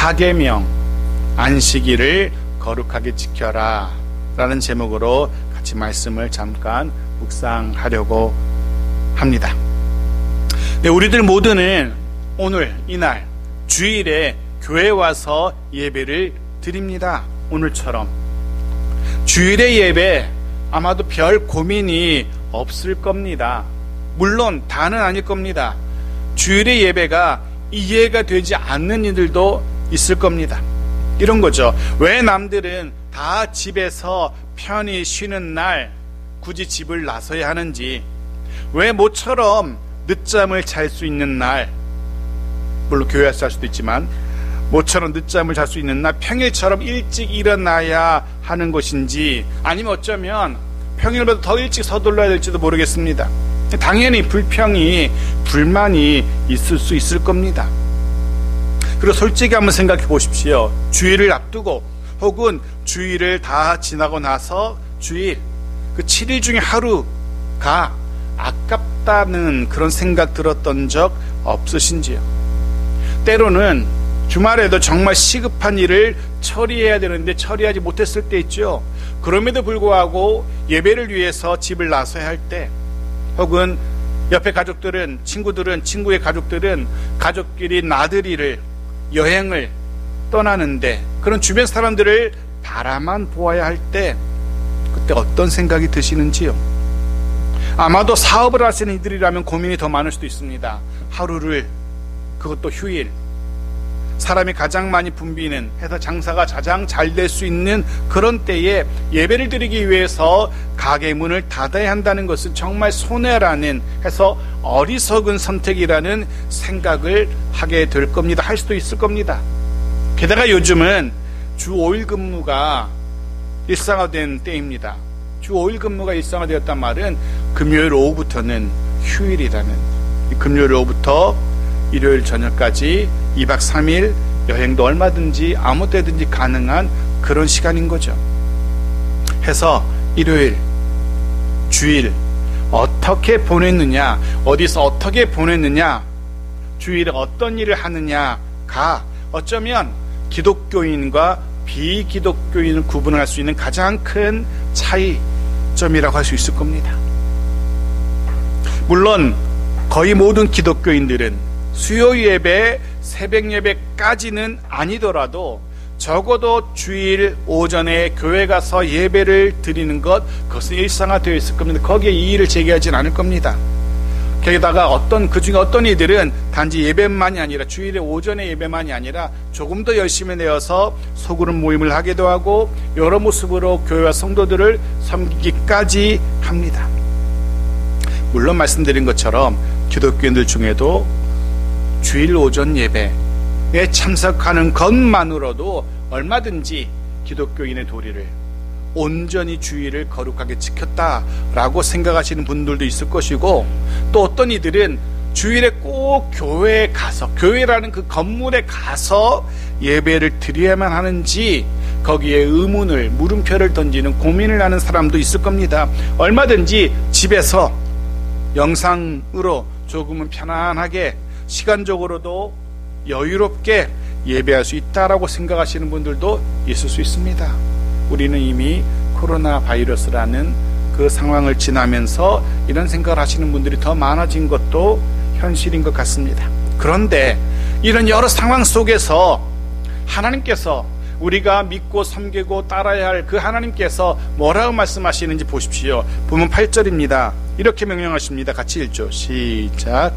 4계명 안식일을 거룩하게 지켜라 라는 제목으로 같이 말씀을 잠깐 묵상하려고 합니다. 네, 우리들 모두는 오늘 이날 주일에 교회에 와서 예배를 드립니다. 오늘처럼 주일의 예배 아마도 별 고민이 없을 겁니다. 물론 다는 아닐 겁니다. 주일의 예배가 이해가 되지 않는 이들도 있을 겁니다. 이런 거죠. 왜 남들은 다 집에서 편히 쉬는 날 굳이 집을 나서야 하는지, 왜 모처럼 늦잠을 잘 수 있는 날, 물론 교회에서 할 수도 있지만 모처럼 늦잠을 잘 수 있는 날 평일처럼 일찍 일어나야 하는 것인지, 아니면 어쩌면 평일보다 더 일찍 서둘러야 될지도 모르겠습니다. 당연히 불평이, 불만이 있을 수 있을 겁니다. 그리고 솔직히 한번 생각해 보십시오. 주일을 앞두고 혹은 주일을 다 지나고 나서 주일, 그 7일 중에 하루가 아깝다는 그런 생각 들었던 적 없으신지요? 때로는 주말에도 정말 시급한 일을 처리해야 되는데 처리하지 못했을 때 있죠. 그럼에도 불구하고 예배를 위해서 집을 나서야 할 때, 혹은 옆에 가족들은, 친구의 가족들은 가족끼리 나들이를, 여행을 떠나는데 그런 주변 사람들을 바라만 보아야 할 때 그때 어떤 생각이 드시는지요? 아마도 사업을 하시는 이들이라면 고민이 더 많을 수도 있습니다. 하루를, 그것도 휴일, 사람이 가장 많이 붐비는, 해서 장사가 가장 잘 될 수 있는 그런 때에 예배를 드리기 위해서 가게 문을 닫아야 한다는 것은 정말 손해라는, 해서 어리석은 선택이라는 생각을 하게 될 겁니다. 할 수도 있을 겁니다. 게다가 요즘은 주 5일 근무가 일상화된 때입니다. 주 5일 근무가 일상화되었단 말은 금요일 오후부터는 휴일이라는, 금요일 오후부터 일요일 저녁까지 2박 3일 여행도 얼마든지 아무 때든지 가능한 그런 시간인 거죠. 해서 일요일, 주일 어떻게 보냈느냐, 어디서 어떻게 보냈느냐, 주일에 어떤 일을 하느냐가 어쩌면 기독교인과 비기독교인을 구분할 수 있는 가장 큰 차이점이라고 할 수 있을 겁니다. 물론 거의 모든 기독교인들은 수요 예배, 새벽 예배까지는 아니더라도 적어도 주일 오전에 교회 가서 예배를 드리는 것, 그것은 일상화되어 있을 겁니다. 거기에 이의를 제기하진 않을 겁니다. 게다가 그 중에 어떤 이들은 단지 예배만이 아니라, 주일에 오전에 예배만이 아니라 조금 더 열심히 내어서 소그룹 모임을 하기도 하고 여러 모습으로 교회와 성도들을 섬기기까지 합니다. 물론 말씀드린 것처럼 기독교인들 중에도 주일 오전 예배에 참석하는 것만으로도 얼마든지 기독교인의 도리를, 온전히 주일을 거룩하게 지켰다라고 생각하시는 분들도 있을 것이고, 또 어떤 이들은 주일에 꼭 교회에 가서, 교회라는 그 건물에 가서 예배를 드려야만 하는지 거기에 의문을, 물음표를 던지는, 고민을 하는 사람도 있을 겁니다. 얼마든지 집에서 영상으로 조금은 편안하게, 시간적으로도 여유롭게 예배할 수 있다라고 생각하시는 분들도 있을 수 있습니다. 우리는 이미 코로나 바이러스라는 그 상황을 지나면서 이런 생각을 하시는 분들이 더 많아진 것도 현실인 것 같습니다. 그런데 이런 여러 상황 속에서 하나님께서, 우리가 믿고 섬기고 따라야 할 그 하나님께서 뭐라고 말씀하시는지 보십시오. 본문 8절입니다. 이렇게 명령하십니다. 같이 읽죠. 시작.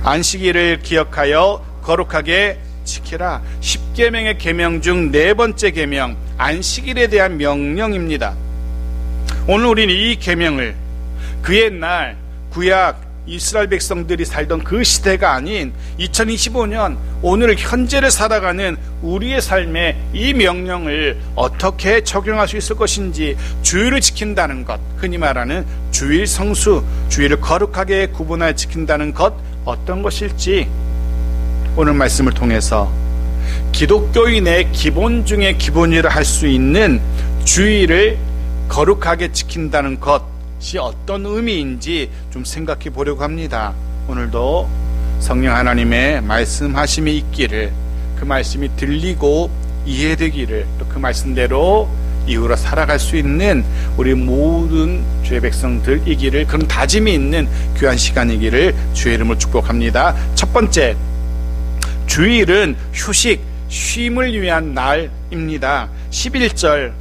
안식일을 기억하여 거룩하게 지키라. 10계명의 계명 중 네 번째 계명, 안식일에 대한 명령입니다. 오늘 우리는 이 계명을 그 옛날 구약 이스라엘 백성들이 살던 그 시대가 아닌 2025년 오늘 현재를 살아가는 우리의 삶에 이 명령을 어떻게 적용할 수 있을 것인지, 주일을 지킨다는 것, 흔히 말하는 주일 성수, 주일을 거룩하게 구분하여 지킨다는 것, 어떤 것일지 오늘 말씀을 통해서 기독교인의 기본 중에 기본이라 할 수 있는 주일을 거룩하게 지킨다는 것이 어떤 의미인지 좀 생각해 보려고 합니다. 오늘도 성령 하나님의 말씀하심이 있기를 그 말씀이 들리고 이해되기를, 또 그 말씀대로 이후로 살아갈 수 있는 우리 모든 주의 백성들이기를, 그런 다짐이 있는 귀한 시간이기를 주의 이름으로 축복합니다. 첫 번째, 주일은 휴식, 쉼을 위한 날입니다. 11절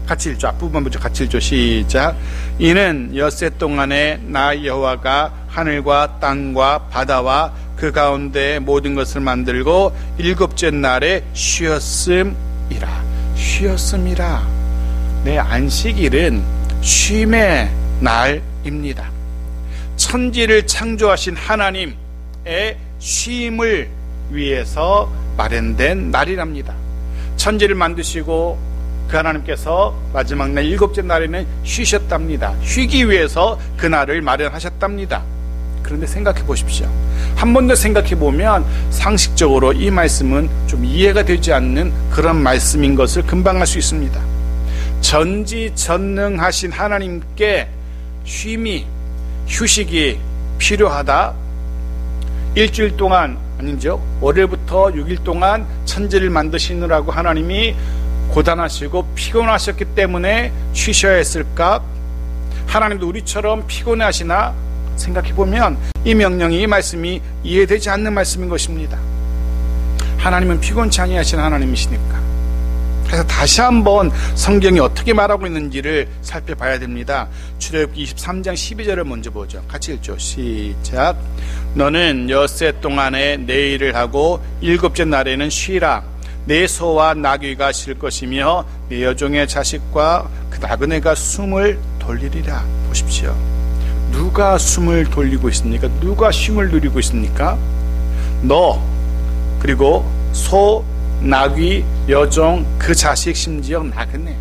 같이 읽죠. 앞부분 먼저 같이 읽죠. 시작. 이는 엿새 동안에 나 여호와가 하늘과 땅과 바다와 그 가운데 모든 것을 만들고 일곱째 날에 쉬었음이라. 쉬었음이라. 내 안식일은 쉼의 날입니다. 천지를 창조하신 하나님의 쉼을 위해서 마련된 날이랍니다. 천지를 만드시고 그 하나님께서 마지막 날 일곱째 날에는 쉬셨답니다. 쉬기 위해서 그 날을 마련하셨답니다. 그런데 생각해 보십시오. 한 번 더 생각해 보면 상식적으로 이 말씀은 좀 이해가 되지 않는 그런 말씀인 것을 금방 알 수 있습니다. 전지전능하신 하나님께 쉼이, 휴식이 필요하다. 일주일 동안, 아니죠, 월요일부터 6일 동안 천지를 만드시느라고 하나님이 고단하시고 피곤하셨기 때문에 쉬셔야 했을까? 하나님도 우리처럼 피곤해 하시나? 생각해보면 이 명령이, 이 말씀이 이해되지 않는 말씀인 것입니다. 하나님은 피곤치 아니하신 하나님이시니까. 그래서 다시 한번 성경이 어떻게 말하고 있는지를 살펴봐야 됩니다. 출애굽기 23장 12절을 먼저 보죠. 같이 읽죠. 시작. 너는 엿새 동안에 내 일을 하고 일곱째 날에는 쉬라. 내 소와 나귀가 쉴 것이며 내 여종의 자식과 그 나그네가 숨을 돌리리라. 보십시오. 누가 숨을 돌리고 있습니까? 누가 쉼을 누리고 있습니까? 너, 그리고 소, 나귀, 여종, 그 자식, 심지어 나그네.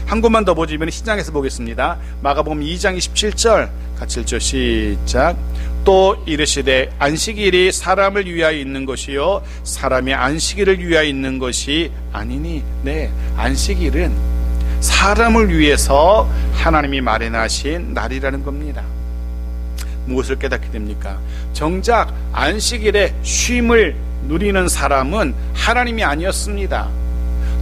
한 곳만 더 보시면 시장에서 보겠습니다. 마가복음 2장 27절 같이 읽죠. 시작. 또 이르시되 안식일이 사람을 위하여 있는 것이요 사람이 안식일을 위하여 있는 것이 아니니. 네, 안식일은 사람을 위해서 하나님이 마련하신 날이라는 겁니다. 무엇을 깨닫게 됩니까? 정작 안식일에 쉼을 누리는 사람은 하나님이 아니었습니다.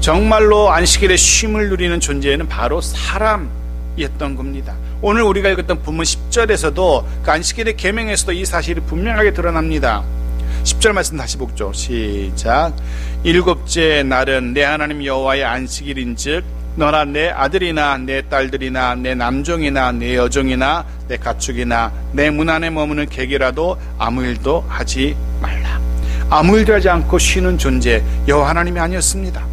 정말로 안식일에 쉼을 누리는 존재는 바로 사람이었던 겁니다. 오늘 우리가 읽었던 본문 10절에서도 그 안식일의 계명에서도 이 사실이 분명하게 드러납니다. 10절 말씀 다시 보죠. 시작. 일곱째 날은 내 하나님 여호와의 안식일인즉 너나 내 아들이나 내 딸들이나 내 남종이나 내 여종이나 내 가축이나 내 문 안에 머무는 객이라도 아무 일도 하지 말라. 아무 일도 하지 않고 쉬는 존재 여호와 하나님이 아니었습니다.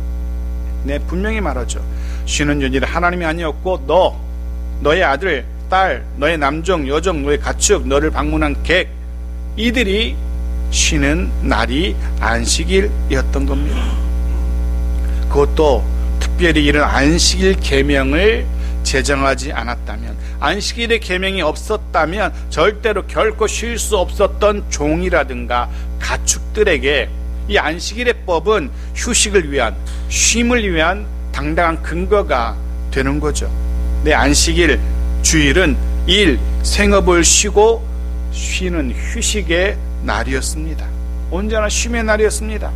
네, 분명히 말하죠. 쉬는 존재는 하나님이 아니었고 너의 아들, 딸, 너의 남종, 여종, 너의 가축, 너를 방문한 객, 이들이 쉬는 날이 안식일이었던 겁니다. 그것도 특별히 이런 안식일 계명을 제정하지 않았다면, 안식일의 계명이 없었다면 절대로 결코 쉴 수 없었던 종이라든가 가축들에게 이 안식일의 법은 휴식을 위한, 쉼을 위한 당당한 근거가 되는 거죠. 내 안식일, 주일은 일, 생업을 쉬고 쉬는 휴식의 날이었습니다. 언제나 쉼의 날이었습니다.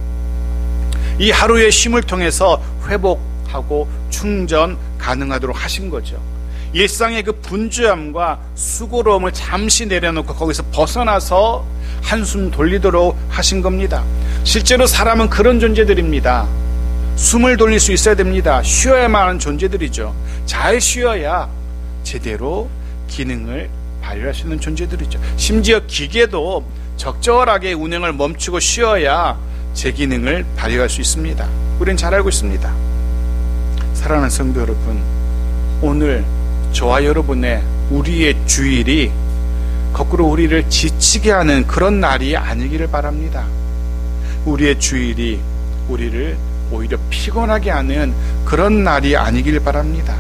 이 하루의 쉼을 통해서 회복하고 충전 가능하도록 하신 거죠. 일상의 그 분주함과 수고로움을 잠시 내려놓고 거기서 벗어나서 한숨 돌리도록 하신 겁니다. 실제로 사람은 그런 존재들입니다. 숨을 돌릴 수 있어야 됩니다. 쉬어야만 하는 존재들이죠. 잘 쉬어야 제대로 기능을 발휘할 수 있는 존재들이죠. 심지어 기계도 적절하게 운행을 멈추고 쉬어야 제 기능을 발휘할 수 있습니다. 우리는 잘 알고 있습니다. 사랑하는 성도 여러분, 오늘 저와 여러분의 우리의 주일이 거꾸로 우리를 지치게 하는 그런 날이 아니기를 바랍니다. 우리의 주일이 우리를 오히려 피곤하게 하는 그런 날이 아니길 바랍니다.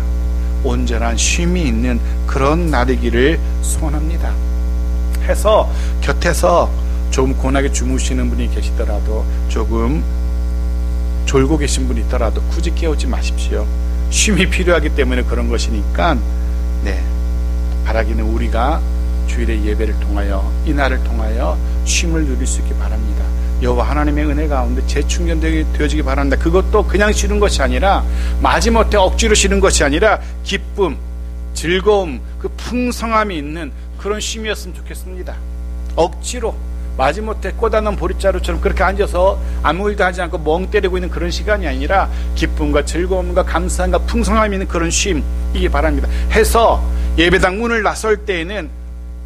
온전한 쉼이 있는 그런 날이기를 소원합니다. 해서 곁에서 조금 고나게 주무시는 분이 계시더라도, 조금 졸고 계신 분이 있더라도 굳이 깨우지 마십시오. 쉼이 필요하기 때문에 그런 것이니까, 네, 바라기는 우리가 주일의 예배를 통하여, 이 날을 통하여 쉼을 누릴 수 있기 바랍니다. 여호와 하나님의 은혜 가운데 재충전되어지기 바랍니다. 그것도 그냥 쉬는 것이 아니라 마지못해 억지로 쉬는 것이 아니라 기쁨, 즐거움, 그 풍성함이 있는 그런 쉼이었으면 좋겠습니다. 억지로 마지못해 꽂아놓은 보릿자루처럼 그렇게 앉아서 아무 일도 하지 않고 멍 때리고 있는 그런 시간이 아니라 기쁨과 즐거움과 감사함과 풍성함이 있는 그런 쉼이기 바랍니다. 해서 예배당 문을 나설 때에는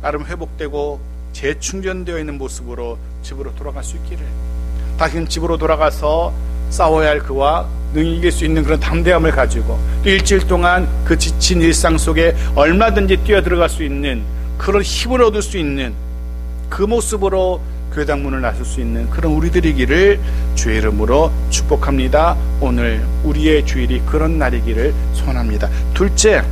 나름 회복되고 재충전되어 있는 모습으로 집으로 돌아갈 수 있기를, 다시는 집으로 돌아가서 싸워야 할 그와 능히 이길 수 있는 그런 담대함을 가지고 또 일주일 동안 그 지친 일상 속에 얼마든지 뛰어들어갈 수 있는 그런 힘을 얻을 수 있는 그 모습으로 교회당 문을 나설 수 있는 그런 우리들이기를 주의 이름으로 축복합니다. 오늘 우리의 주일이 그런 날이기를 소원합니다. 둘째,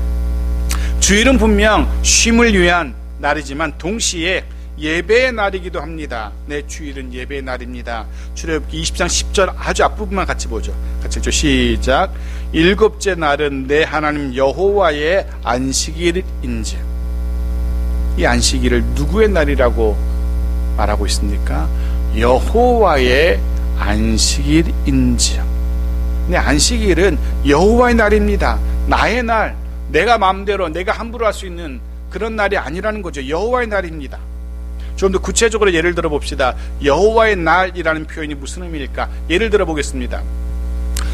주일은 분명 쉼을 위한 날이지만 동시에 예배의 날이기도 합니다. 내 주일은 예배의 날입니다. 출애굽기 20장 10절 아주 앞부분만 같이 보죠. 같이 읽죠. 시작. 일곱째 날은 내 하나님 여호와의 안식일인즉. 이 안식일을 누구의 날이라고 말하고 있습니까? 여호와의 안식일인즉. 네, 안식일은 여호와의 날입니다. 나의 날, 내가 마음대로 내가 함부로 할 수 있는 그런 날이 아니라는 거죠. 여호와의 날입니다. 좀 더 구체적으로 예를 들어 봅시다. 여호와의 날이라는 표현이 무슨 의미일까? 예를 들어 보겠습니다.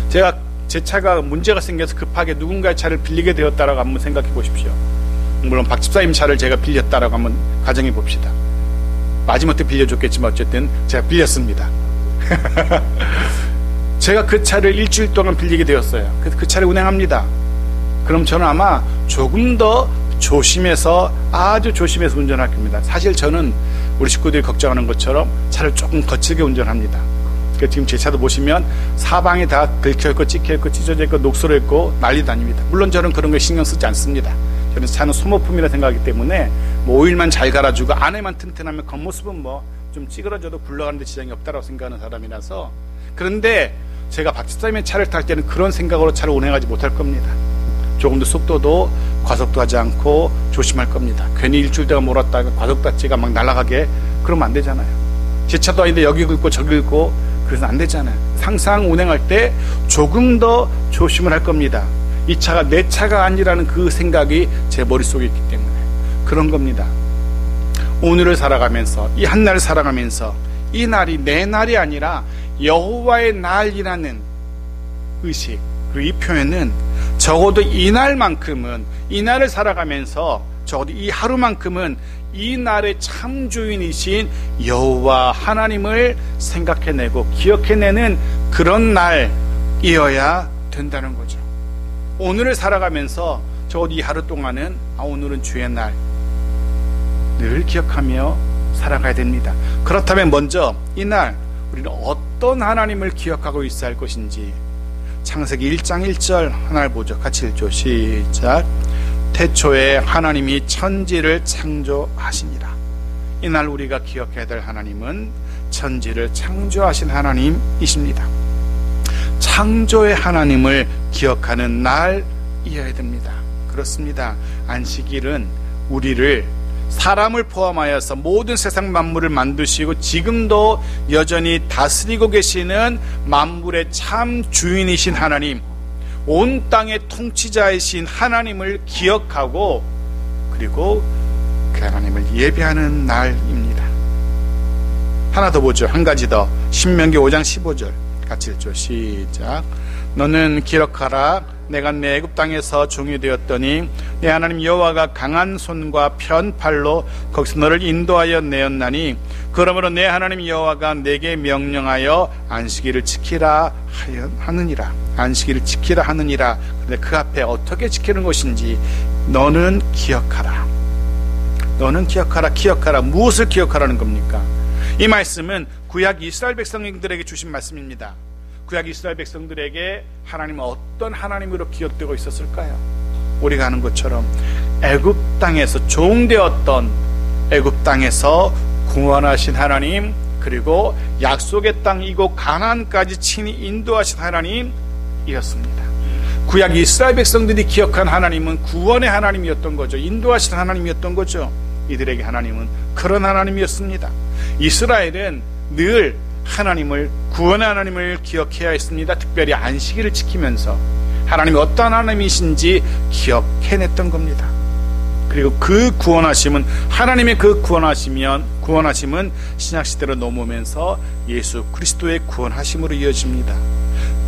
제가 제 차가 문제가 생겨서 급하게 누군가의 차를 빌리게 되었다라고 한번 생각해 보십시오. 물론 박 집사님 차를 제가 빌렸다라고 한번 가정해 봅시다. 마지못해 빌려줬겠지만 어쨌든 제가 빌렸습니다. 제가 그 차를 일주일 동안 빌리게 되었어요. 그래서 그 차를 운행합니다. 그럼 저는 아마 조금 더 조심해서, 아주 조심해서 운전할 겁니다. 사실 저는 우리 식구들이 걱정하는 것처럼 차를 조금 거칠게 운전합니다. 그러니까 지금 제 차도 보시면 사방에 다 긁혀있고 찍혀있고 찢어져 있고 녹슬어 있고 난리도 아닙니다. 물론 저는 그런 거 신경 쓰지 않습니다. 저는 차는 소모품이라 생각하기 때문에 뭐 오일만 잘 갈아주고 안에만 튼튼하면 겉모습은 뭐 좀 찌그러져도 굴러가는 데 지장이 없다고 생각하는 사람이라서. 그런데 제가 박지사님의 차를 탈 때는 그런 생각으로 차를 운행하지 못할 겁니다. 조금 더 속도도 과속도 하지 않고 조심할 겁니다. 괜히 일주일 동안 몰았다가 과속단지가 막 날아가게 그러면 안 되잖아요. 제 차도 아닌데 여기 긁고 저기 긁고 그래서 안 되잖아요. 항상 운행할 때 조금 더 조심을 할 겁니다. 이 차가 내 차가 아니라는 그 생각이 제 머릿속에 있기 때문에 그런 겁니다. 오늘을 살아가면서, 이 한 날을 살아가면서 이 날이 내 날이 아니라 여호와의 날이라는 의식, 그리고 이 표현은 적어도 이 날만큼은, 이 날을 살아가면서 적어도 이 하루만큼은 이 날의 참 주인이신 여호와 하나님을 생각해내고 기억해내는 그런 날이어야 된다는 거죠. 오늘을 살아가면서 적어도 이 하루 동안은 오늘은 주의 날 늘 기억하며 살아가야 됩니다. 그렇다면 먼저 이 날 우리는 어떤 하나님을 기억하고 있어야 할 것인지 창세기 1장 1절 하나를 보죠. 같이 읽죠. 시작. 태초에 하나님이 천지를 창조하시니라. 이날 우리가 기억해야 될 하나님은 천지를 창조하신 하나님이십니다. 창조의 하나님을 기억하는 날이어야 됩니다. 그렇습니다. 안식일은 우리를, 사람을 포함하여서 모든 세상 만물을 만드시고 지금도 여전히 다스리고 계시는 만물의 참 주인이신 하나님, 온 땅의 통치자이신 하나님을 기억하고 그리고 그 하나님을 예배하는 날입니다. 하나 더 보죠. 한 가지 더. 신명기 5장 15절 같이 읽죠. 시작. 너는 기억하라. 내가 내 애굽 땅에서 종이 되었더니 내 하나님 여호와가 강한 손과 편 팔로 거기서 너를 인도하여 내었나니 그러므로 내 하나님 여호와가 내게 명령하여 안식일을 지키라 하느니라. 안식일을 지키라 하느니라. 그런데 그 앞에 어떻게 지키는 것인지 너는 기억하라. 너는 기억하라. 기억하라. 무엇을 기억하라는 겁니까? 이 말씀은 구약 이스라엘 백성들에게 주신 말씀입니다. 구약 이스라엘 백성들에게 하나님은 어떤 하나님으로 기억되고 있었을까요? 우리가 아는 것처럼 애굽 땅에서 종되었던, 애굽 땅에서 구원하신 하나님, 그리고 약속의 땅 이곳 가나안까지 친히 인도하신 하나님이었습니다. 구약 이스라엘 백성들이 기억한 하나님은 구원의 하나님이었던 거죠. 인도하신 하나님이었던 거죠. 이들에게 하나님은 그런 하나님이었습니다. 이스라엘은 늘 하나님을, 구원의 하나님을 기억해야 했습니다. 특별히 안식일을 지키면서 하나님이 어떤 하나님이신지 기억해냈던 겁니다. 그리고 그 구원하심은, 하나님의 그 구원하심은 신약시대로 넘어오면서 예수 그리스도의 구원하심으로 이어집니다.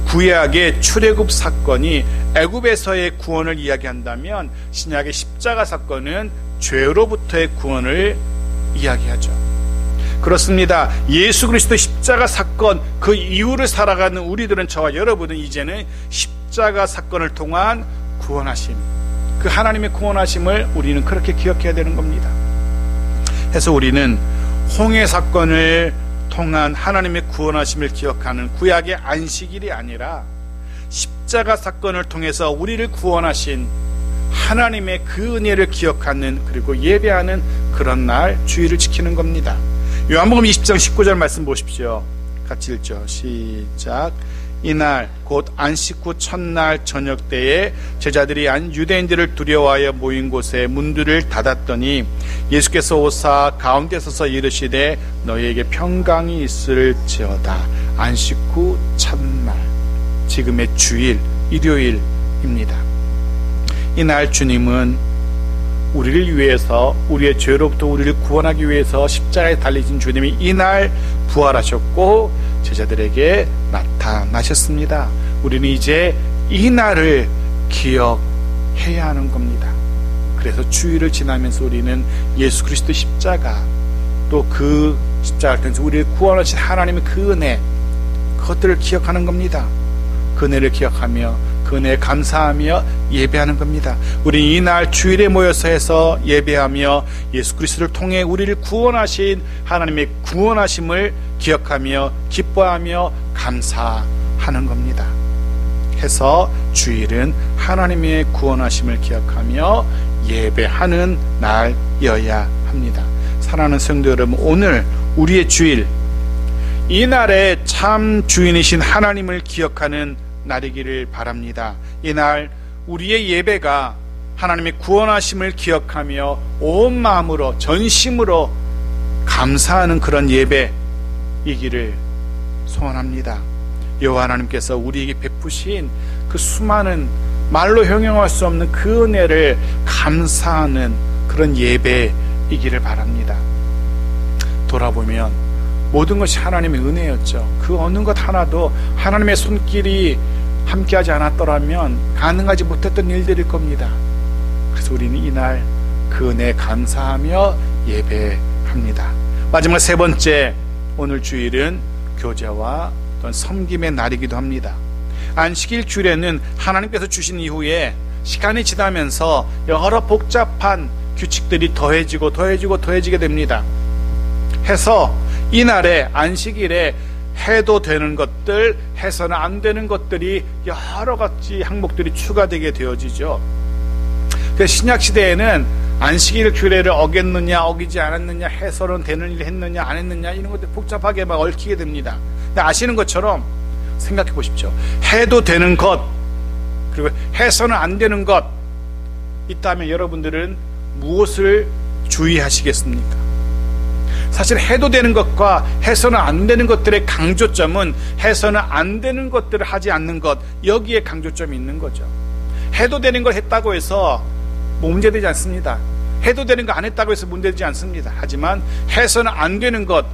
구약의 출애굽 사건이 애굽에서의 구원을 이야기한다면 신약의 십자가 사건은 죄로부터의 구원을 이야기하죠. 그렇습니다. 예수 그리스도 십자가 사건, 그 이후를 살아가는 우리들은, 저와 여러분은 이제는 십자가 사건을 통한 구원하심, 그 하나님의 구원하심을 우리는 그렇게 기억해야 되는 겁니다. 해서 우리는 홍해 사건을 통한 하나님의 구원하심을 기억하는 구약의 안식일이 아니라 십자가 사건을 통해서 우리를 구원하신 하나님의 그 은혜를 기억하는, 그리고 예배하는 그런 날, 주일을 지키는 겁니다. 요한복음 20장 19절 말씀 보십시오. 같이 읽죠. 시작. 이날 곧 안식 후 첫날 저녁 때에 제자들이 유대인들을 두려워하여 모인 곳에 문들을 닫았더니 예수께서 오사 가운데 서서 이르시되 너희에게 평강이 있을지어다. 안식 후 첫날, 지금의 주일, 일요일입니다. 이날 주님은 우리를 위해서, 우리의 죄로부터 우리를 구원하기 위해서 십자가에 달리신 주님이 이날 부활하셨고 제자들에게 나타나셨습니다. 우리는 이제 이 날을 기억해야 하는 겁니다. 그래서 주일을 지나면서 우리는 예수 그리스도 십자가, 또 그 십자가를 통해서 우리를 구원하신 하나님의 그 은혜, 그것들을 기억하는 겁니다. 그 은혜를 기억하며 그 은혜에 감사하며 예배하는 겁니다. 우리 이날 주일에 모여서 해서 예배하며 예수 그리스도를 통해 우리를 구원하신 하나님의 구원하심을 기억하며 기뻐하며 감사하는 겁니다. 해서 주일은 하나님의 구원하심을 기억하며 예배하는 날이어야 합니다. 사랑하는 성도 여러분, 오늘 우리의 주일, 이 날에 참 주인이신 하나님을 기억하는 날이기를 바랍니다. 이날 우리의 예배가 하나님의 구원하심을 기억하며 온 마음으로, 전심으로 감사하는 그런 예배이기를 소원합니다. 여호와 하나님께서 우리에게 베푸신 그 수많은 말로 형용할 수 없는 그 은혜를 감사하는 그런 예배이기를 바랍니다. 돌아보면 모든 것이 하나님의 은혜였죠. 그 어느 것 하나도 하나님의 손길이 함께하지 않았더라면 가능하지 못했던 일들일 겁니다. 그래서 우리는 이날 그 은혜에 감사하며 예배합니다. 마지막 세 번째, 오늘 주일은 교제와 또는 섬김의 날이기도 합니다. 안식일 주일에는 하나님께서 주신 이후에 시간이 지나면서 여러 복잡한 규칙들이 더해지게 됩니다. 해서 이날에, 안식일에 해도 되는 것들, 해서는 안 되는 것들이 여러 가지 항목들이 추가되게 되어지죠. 그래서 신약시대에는 안식일 규례를 어겼느냐 어기지 않았느냐, 해서는 되는 일을 했느냐 안 했느냐, 이런 것들 복잡하게 막 얽히게 됩니다. 근데 아시는 것처럼 생각해 보십시오. 해도 되는 것, 그리고 해서는 안 되는 것 있다면 여러분들은 무엇을 주의하시겠습니까? 사실 해도 되는 것과 해서는 안 되는 것들의 강조점은 해서는 안 되는 것들을 하지 않는 것, 여기에 강조점이 있는 거죠. 해도 되는 걸 했다고 해서 문제되지 않습니다. 해도 되는 거 안 했다고 해서 문제되지 않습니다. 하지만 해서는 안 되는 것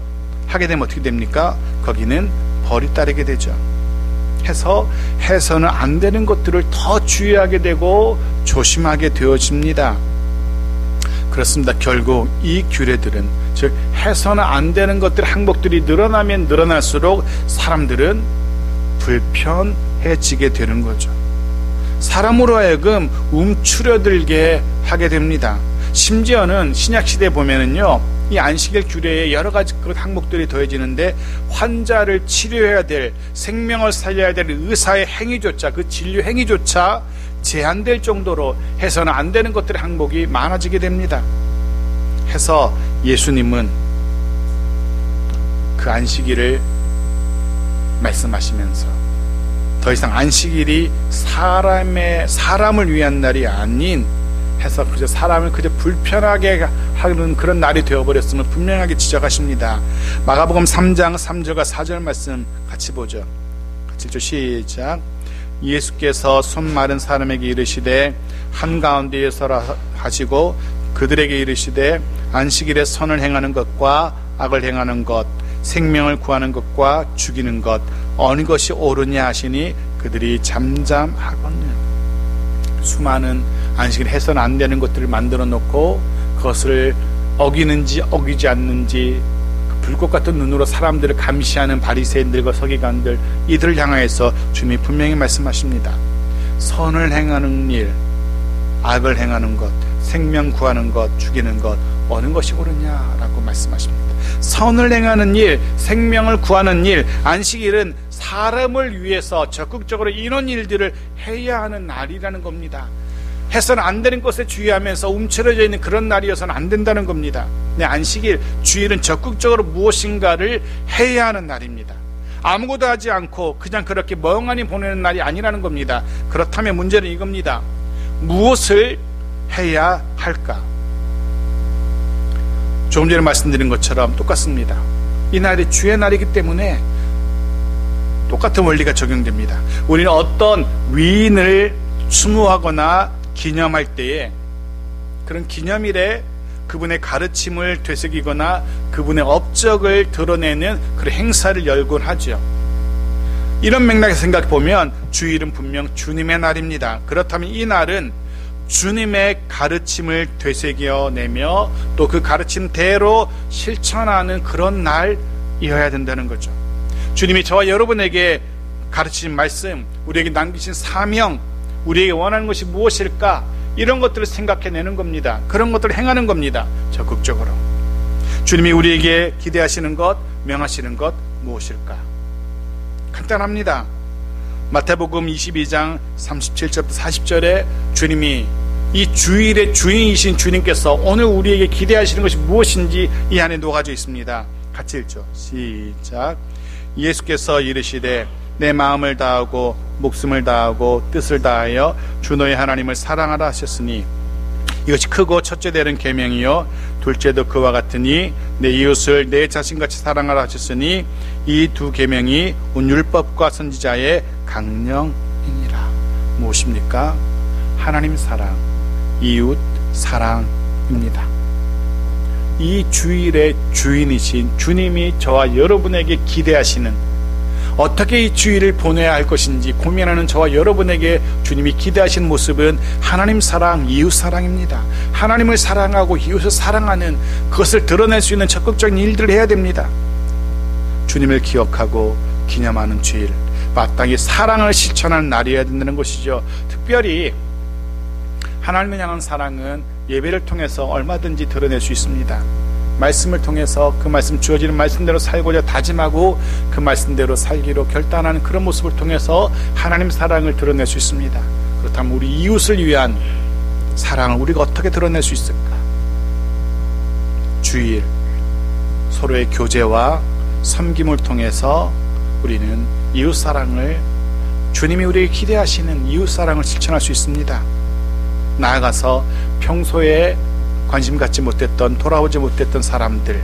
하게 되면 어떻게 됩니까? 거기는 벌이 따르게 되죠. 해서는 안 되는 것들을 더 주의하게 되고 조심하게 되어집니다. 그렇습니다. 결국 이 규례들은, 즉 해서는 안 되는 것들, 항목들이 늘어나면 늘어날수록 사람들은 불편해지게 되는 거죠. 사람으로 하여금 움츠려들게 하게 됩니다. 심지어는 신약시대에 보면은요, 이 안식일 규례에 여러 가지 그런 항목들이 더해지는데 환자를 치료해야 될, 생명을 살려야 될 의사의 행위조차, 그 진료 행위조차 제한될 정도로 해서는 안 되는 것들의 항목이 많아지게 됩니다. 해서 예수님은 그 안식일을 말씀하시면서 더 이상 안식일이 사람을 위한 날이 아닌 해서 그저 사람을 그저 불편하게 하는 그런 날이 되어버렸음을 분명하게 지적하십니다. 마가복음 3장 3절과 4절 말씀 같이 보죠. 같이 읽죠. 시작. 예수께서 손 마른 사람에게 이르시되 한가운데에 서라 하시고 그들에게 이르시되 안식일에 선을 행하는 것과 악을 행하는 것, 생명을 구하는 것과 죽이는 것 어느 것이 옳으냐 하시니 그들이 잠잠하거늘. 수많은 안식일 해서는 안 되는 것들을 만들어 놓고 그것을 어기는지 어기지 않는지 불꽃 같은 눈으로 사람들을 감시하는 바리새인들과 서기관들, 이들을 향하여서 주님이 분명히 말씀하십니다. 선을 행하는 일, 악을 행하는 것, 생명 구하는 것, 죽이는 것 어느 것이 옳으냐라고 말씀하십니다. 선을 행하는 일, 생명을 구하는 일, 안식일은 사람을 위해서 적극적으로 이런 일들을 해야 하는 날이라는 겁니다. 해서는 안 되는 것에 주의하면서 움츠러져 있는 그런 날이어서는 안 된다는 겁니다. 안식일, 주일은 적극적으로 무엇인가를 해야 하는 날입니다. 아무것도 하지 않고 그냥 그렇게 멍하니 보내는 날이 아니라는 겁니다. 그렇다면 문제는 이겁니다. 무엇을 해야 할까? 조금 전에 말씀드린 것처럼 똑같습니다. 이 날이 주의 날이기 때문에 똑같은 원리가 적용됩니다. 우리는 어떤 위인을 추모하거나 기념할 때에 그런 기념일에 그분의 가르침을 되새기거나 그분의 업적을 드러내는 그런 행사를 열곤 하죠. 이런 맥락에서 생각해 보면 주일은 분명 주님의 날입니다. 그렇다면 이 날은 주님의 가르침을 되새겨내며 또 그 가르침대로 실천하는 그런 날이어야 된다는 거죠. 주님이 저와 여러분에게 가르치신 말씀, 우리에게 남기신 사명, 우리에게 원하는 것이 무엇일까? 이런 것들을 생각해내는 겁니다. 그런 것들을 행하는 겁니다. 적극적으로. 주님이 우리에게 기대하시는 것, 명하시는 것 무엇일까? 간단합니다. 마태복음 22장 37절부터 40절에 주님이 이 주일의 주인이신 주님께서 오늘 우리에게 기대하시는 것이 무엇인지 이 안에 녹아져 있습니다. 같이 읽죠. 시작. 예수께서 이르시되 내 마음을 다하고 목숨을 다하고 뜻을 다하여 주 너의 하나님을 사랑하라 하셨으니 이것이 크고 첫째 되는 계명이요 둘째도 그와 같으니 내 이웃을 내 자신같이 사랑하라 하셨으니 이 두 계명이 온 율법과 선지자의 강령이니라. 무엇입니까? 하나님 사랑, 이웃 사랑입니다. 이 주일의 주인이신 주님이 저와 여러분에게 기대하시는, 어떻게 이 주일을 보내야 할 것인지 고민하는 저와 여러분에게 주님이 기대하시는 모습은 하나님 사랑, 이웃 사랑입니다. 하나님을 사랑하고 이웃을 사랑하는 그것을 드러낼 수 있는 적극적인 일들을 해야 됩니다. 주님을 기억하고 기념하는 주일, 마땅히 사랑을 실천하는 날이어야 된다는 것이죠. 특별히 하나님을 향한 사랑은 예배를 통해서 얼마든지 드러낼 수 있습니다. 말씀을 통해서 그 말씀, 주어지는 말씀대로 살고자 다짐하고 그 말씀대로 살기로 결단하는 그런 모습을 통해서 하나님 사랑을 드러낼 수 있습니다. 그렇다면 우리 이웃을 위한 사랑을 우리가 어떻게 드러낼 수 있을까? 주일, 서로의 교제와 섬김을 통해서 우리는 이웃 사랑을, 주님이 우리에게 기대하시는 이웃 사랑을 실천할 수 있습니다. 나아가서 평소에 관심 갖지 못했던, 돌아오지 못했던 사람들,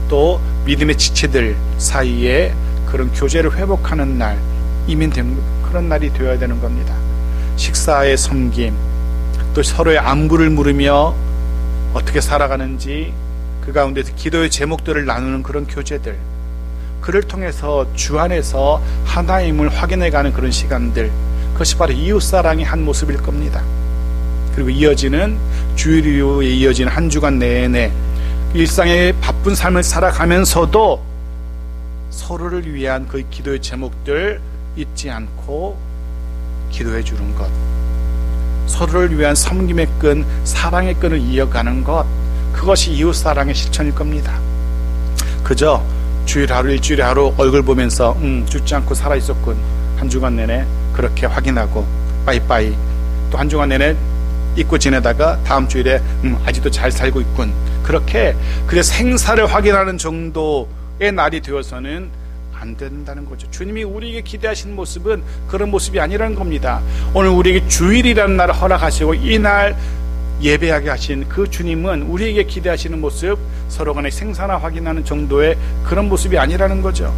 또 믿음의 지체들 사이에 그런 교제를 회복하는 날, 이민 된 그런 날이 되어야 되는 겁니다. 식사의 섬김, 또 서로의 안부를 물으며 어떻게 살아가는지 그 가운데서 기도의 제목들을 나누는 그런 교제들, 그를 통해서 주 안에서 하나임을 확인해가는 그런 시간들, 그것이 바로 이웃사랑의 한 모습일 겁니다. 그리고 이어지는 주일 이후에 이어지는 한 주간 내내 일상의 바쁜 삶을 살아가면서도 서로를 위한 그 기도의 제목들 잊지 않고 기도해 주는 것, 서로를 위한 섬김의 끈, 사랑의 끈을 이어가는 것, 그것이 이웃사랑의 실천일 겁니다. 그저 주일 하루, 일주일에 하루 얼굴 보면서 죽지 않고 살아있었군, 한 주간 내내 그렇게 확인하고 빠이빠이, 또 한 주간 내내 잊고 지내다가 다음 주일에 아직도 잘 살고 있군, 그렇게 그냥 생사를 확인하는 정도의 날이 되어서는 안 된다는 거죠. 주님이 우리에게 기대하시는 모습은 그런 모습이 아니라는 겁니다. 오늘 우리에게 주일이라는 날을 허락하시고 이 날 예배하게 하신 그 주님은 우리에게 기대하시는 모습, 서로 간에 생사나 확인하는 정도의 그런 모습이 아니라는 거죠.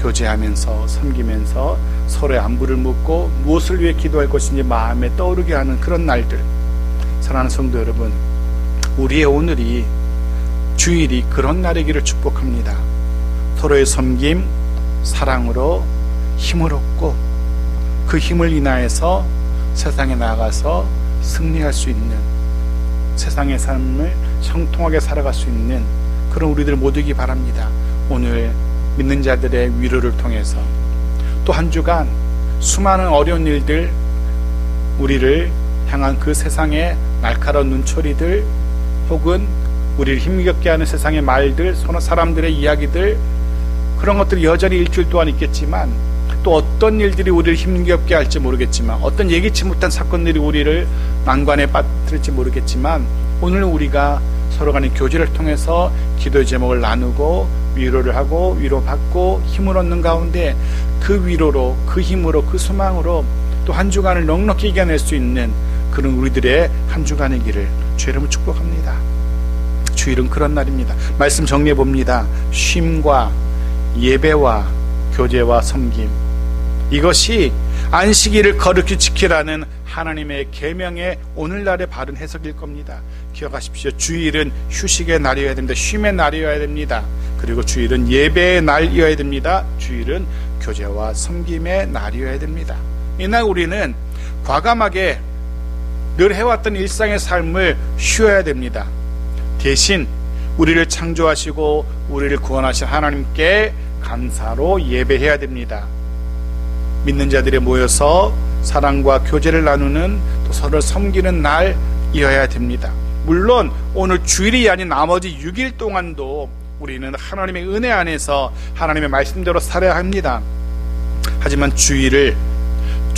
교제하면서 섬기면서 서로의 안부를 묻고 무엇을 위해 기도할 것인지 마음에 떠오르게 하는 그런 날들. 사랑하는 성도 여러분, 우리의 오늘이, 주일이 그런 날이기를 축복합니다. 서로의 섬김, 사랑으로 힘을 얻고 그 힘을 인하여서 세상에 나가서 승리할 수 있는, 세상의 삶을 형통하게 살아갈 수 있는 그런 우리들 모두이기 바랍니다. 오늘 믿는 자들의 위로를 통해서 또 한 주간 수많은 어려운 일들, 우리를 향한 그 세상의 날카로운 눈초리들, 혹은 우리를 힘겹게 하는 세상의 말들, 사람들의 이야기들, 그런 것들이 여전히 일주일 동안 있겠지만, 또 어떤 일들이 우리를 힘겹게 할지 모르겠지만, 어떤 예기치 못한 사건들이 우리를 난관에 빠뜨릴지 모르겠지만, 오늘 우리가 서로 간의 교제를 통해서 기도의 제목을 나누고 위로를 하고 위로받고 힘을 얻는 가운데, 그 위로로, 그 힘으로, 그 소망으로 또 한 주간을 넉넉히 이겨낼 수 있는 그런 우리들의 한 주간의 길을 주의 이름으로 축복합니다. 주일은 그런 날입니다. 말씀 정리해 봅니다. 쉼과 예배와 교제와 섬김, 이것이 안식일을 거룩히 지키라는 하나님의 계명의 오늘날의 바른 해석일 겁니다. 기억하십시오. 주일은 휴식의 날이어야 됩니다. 쉼의 날이어야 됩니다. 그리고 주일은 예배의 날이어야 됩니다. 주일은 교제와 섬김의 날이어야 됩니다. 이날 우리는 과감하게 늘 해왔던 일상의 삶을 쉬어야 됩니다. 대신 우리를 창조하시고 우리를 구원하신 하나님께 감사로 예배해야 됩니다. 믿는 자들이 모여서 사랑과 교제를 나누는, 또 서로를 섬기는 날이어야 됩니다. 물론 오늘 주일이 아닌 나머지 6일 동안도 우리는 하나님의 은혜 안에서 하나님의 말씀대로 살아야 합니다. 하지만 주일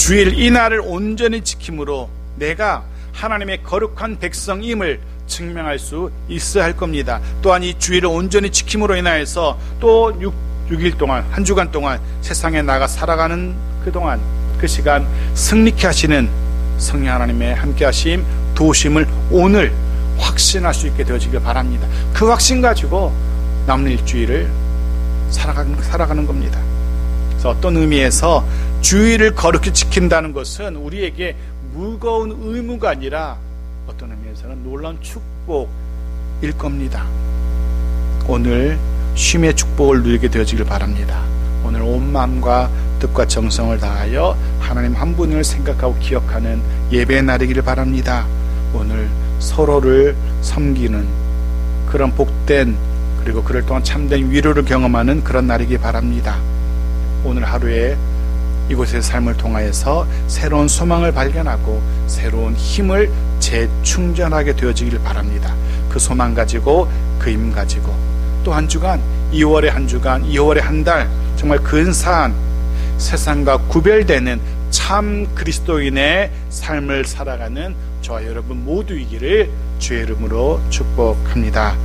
이날을 온전히 지킴으로 내가 하나님의 거룩한 백성임을 증명할 수 있어야 할 겁니다. 또한 이 주일을 온전히 지킴으로 인하여서 또 6일 동안, 한 주간 동안 세상에 나가 살아가는 그동안, 그 시간 승리케 하시는 성령 하나님의 함께 하심, 도우심을 오늘 확신할 수 있게 되어지길 바랍니다. 그 확신 가지고 남는 일주일을 살아가는 겁니다. 그래서 어떤 의미에서 주일을 거룩히 지킨다는 것은 우리에게 무거운 의무가 아니라 어떤 의미에서는 놀라운 축복일 겁니다. 오늘 쉼의 축복을 누리게 되어지길 바랍니다. 오늘 온 마음과 뜻과 정성을 다하여 하나님 한 분을 생각하고 기억하는 예배의 날이기를 바랍니다. 오늘 서로를 섬기는 그런 복된, 그리고 그럴 동안 참된 위로를 경험하는 그런 날이기 바랍니다. 오늘 하루에 이곳의 삶을 통하여서 새로운 소망을 발견하고 새로운 힘을 재충전하게 되어지길 바랍니다. 그 소망 가지고, 그 힘 가지고 또 한 주간, 2월의 한 주간, 2월의 한 달, 정말 근사한 세상과 구별되는 참 그리스도인의 삶을 살아가는 저와 여러분 모두이기를 주의 이름으로 축복합니다.